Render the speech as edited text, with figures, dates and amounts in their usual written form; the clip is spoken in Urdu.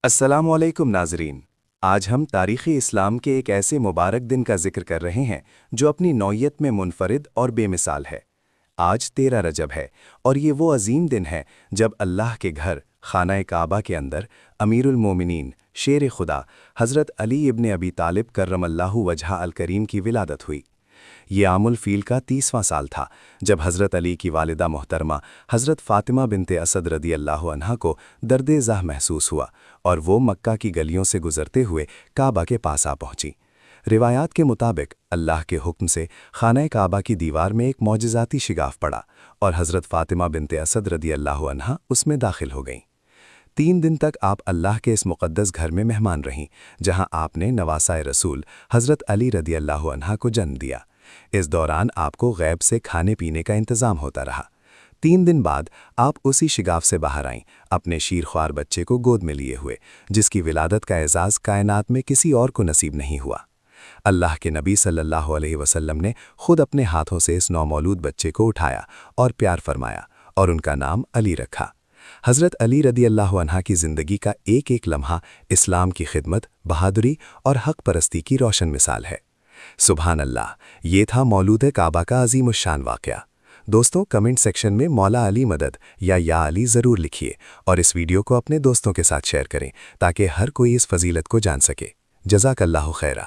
السلام علیکم ناظرین، آج ہم تاریخی اسلام کے ایک ایسے مبارک دن کا ذکر کر رہے ہیں جو اپنی نوعیت میں منفرد اور بے مثال ہے۔ آج 13 رجب ہے اور یہ وہ عظیم دن ہے جب اللہ کے گھر خانہ کعبہ کے اندر امیر المومنین شیر خدا حضرت علی ابن ابی طالب کرم اللہ وجہہ الکریم کی ولادت ہوئی۔ یہ عام الفیل کا 30واں سال تھا جب حضرت علی کی والدہ محترمہ حضرت فاطمہ بنت اسد رضی اللہ عنہا کو درد ذہ محسوس ہوا اور وہ مکہ کی گلیوں سے گزرتے ہوئے کعبہ کے پاس آ پہنچی۔ روایات کے مطابق اللہ کے حکم سے خانہ کعبہ کی دیوار میں ایک معجزاتی شگاف پڑا اور حضرت فاطمہ بنت اسد رضی اللہ عنہا اس میں داخل ہو گئیں۔ 3 دن تک آپ اللہ کے اس مقدس گھر میں مہمان رہیں جہاں آپ نے نواسۂ رسول حضرت علی رضی اللہ عنہا کو جنم دیا۔ اس دوران آپ کو غیب سے کھانے پینے کا انتظام ہوتا رہا۔ 3 دن بعد آپ اسی شگاف سے باہر آئیں اپنے شیرخوار بچے کو گود میں لیے ہوئے، جس کی ولادت کا اعزاز کائنات میں کسی اور کو نصیب نہیں ہوا۔ اللہ کے نبی صلی اللہ علیہ وسلم نے خود اپنے ہاتھوں سے اس نومولود بچے کو اٹھایا اور پیار فرمایا اور ان کا نام علی رکھا۔ حضرت علی رضی اللہ عنہ کی زندگی کا ایک ایک لمحہ اسلام کی خدمت، بہادری اور حق پرستی کی روشن مثال ہے۔ سبحان اللہ، یہ تھا مولود کعبہ کا عظیم الشان واقعہ۔ دوستوں، کمنٹ سیکشن میں مولا علی مدد یا علی ضرور لکھیے اور اس ویڈیو کو اپنے دوستوں کے ساتھ شیئر کریں تاکہ ہر کوئی اس فضیلت کو جان سکے۔ جزاک اللہ خیرہ۔